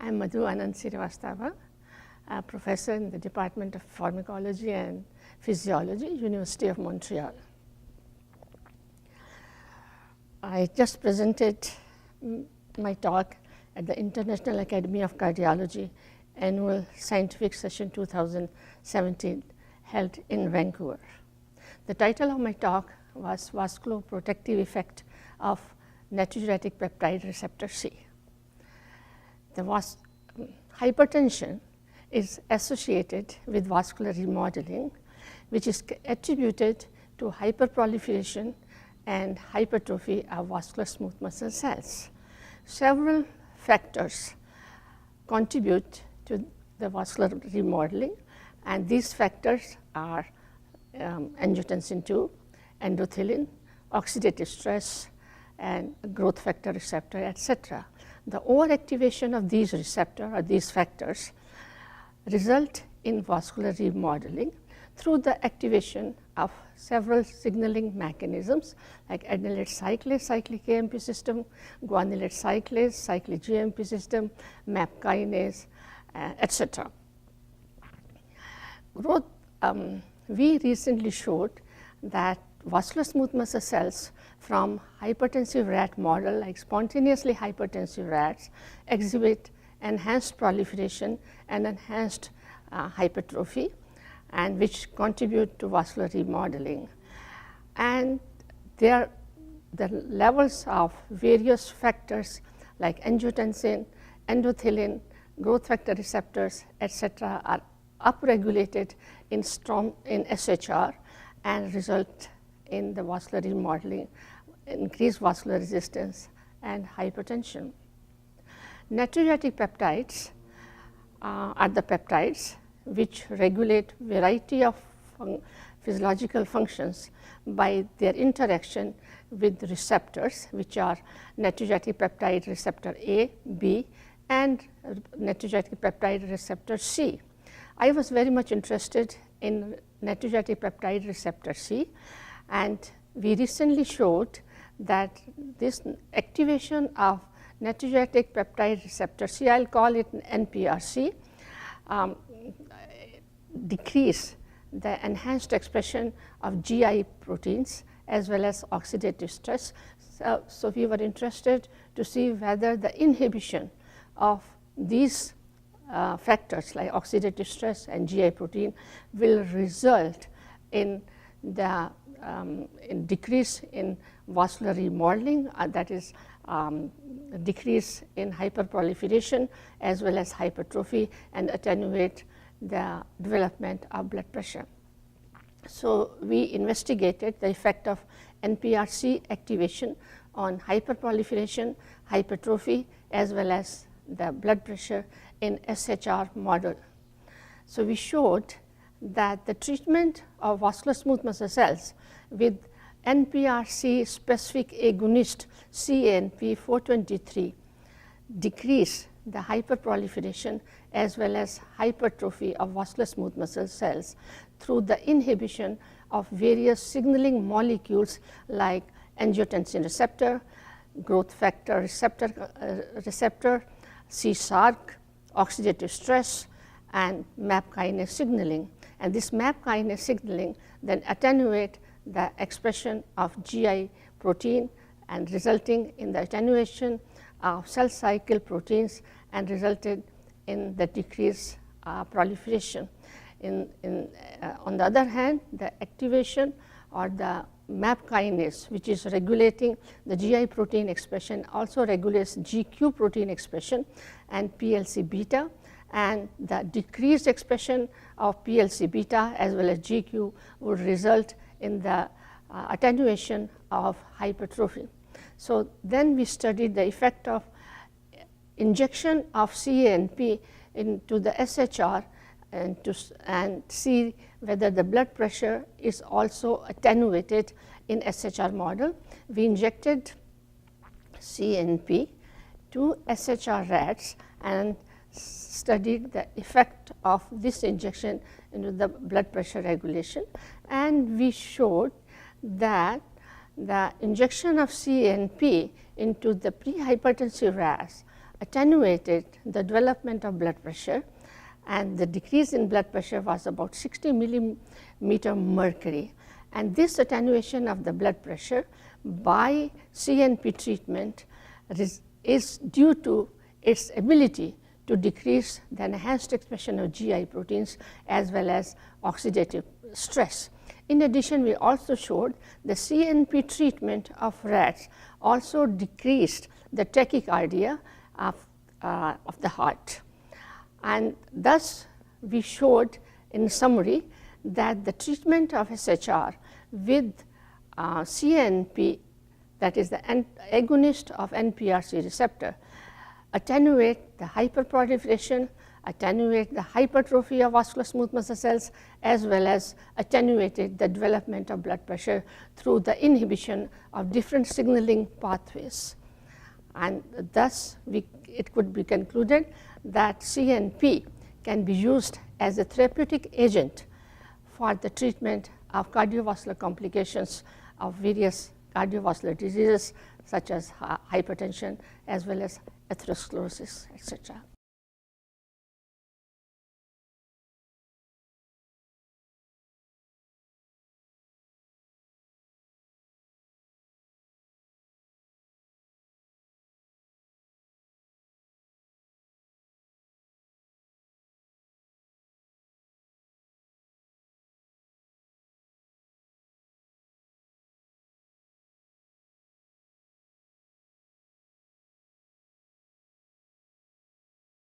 I am Madhu Anand-Srivastava, a professor in the Department of Pharmacology and Physiology, University of Montreal. I just presented my talk at the International Academy of Cardiology Annual Scientific Session 2017 held in Vancouver. The title of my talk was Vasculoprotective Effect of Natriuretic Peptide Receptor C. The hypertension is associated with vascular remodeling, which is attributed to hyperproliferation and hypertrophy of vascular smooth muscle cells. Several factors contribute to the vascular remodeling, and these factors are angiotensin II, endothelin, oxidative stress, and growth factor receptor, etc. The overactivation of these receptors or these factors result in vascular remodeling through the activation of several signaling mechanisms like adenylate cyclase, cyclic AMP system, guanylate cyclase, cyclic GMP system, MAP kinase, etc. We recently showed that vascular smooth muscle cells from hypertensive rat model, like spontaneously hypertensive rats, exhibit enhanced proliferation and enhanced hypertrophy, and which contribute to vascular remodeling. And the levels of various factors like angiotensin, endothelin, growth factor receptors, etc., are upregulated in SHR and result in the vascular remodeling, increased vascular resistance, and hypertension. Natriuretic peptides are the peptides which regulate variety of physiological functions by their interaction with receptors, which are natriuretic peptide receptor A, B, and natriuretic peptide receptor C. I was very much interested in natriuretic peptide receptor C, and we recently showed that this activation of natriuretic peptide receptor C, I will call it NPRC, decrease the enhanced expression of GI proteins as well as oxidative stress. So we were interested to see whether the inhibition of these factors like oxidative stress and GI protein will result in the decrease in vascular remodeling, that is decrease in hyperproliferation as well as hypertrophy, and attenuate the development of blood pressure. So we investigated the effect of NPRC activation on hyperproliferation, hypertrophy, as well as the blood pressure in SHR model. So we showed that the treatment of vascular smooth muscle cells with NPRC specific agonist CANP423 decrease the hyperproliferation as well as hypertrophy of vascular smooth muscle cells through the inhibition of various signaling molecules like angiotensin receptor, growth factor receptor, C-SARC, oxidative stress, and MAP kinase signaling. And this MAP kinase signaling then attenuate the expression of GI protein and resulting in the attenuation of cell cycle proteins and resulted in the decreased proliferation. On the other hand, the activation or the MAP kinase, which is regulating the GI protein expression, also regulates GQ protein expression and PLC beta, and the decreased expression of PLC beta as well as GQ would result in the attenuation of hypertrophy. So then we studied the effect of injection of CANP into the SHR and see whether the blood pressure is also attenuated in SHR model. We injected CANP to SHR rats and studied the effect of this injection into the blood pressure regulation, and we showed that the injection of CANP into the prehypertensive rats attenuated the development of blood pressure, and the decrease in blood pressure was about 60 millimeter mercury. And this attenuation of the blood pressure by CNP treatment is due to its ability to decrease the enhanced expression of GI proteins as well as oxidative stress. In addition, we also showed the CNP treatment of rats also decreased the tachycardia of the heart. And thus, we showed in summary that the treatment of SHR with CNP, that is the agonist of NPRC receptor, attenuate the hyperproliferation, attenuate the hypertrophy of vascular smooth muscle cells, as well as attenuated the development of blood pressure through the inhibition of different signaling pathways. And thus, it could be concluded that CNP can be used as a therapeutic agent for the treatment of cardiovascular complications of various cardiovascular diseases such as hypertension as well as atherosclerosis, etc.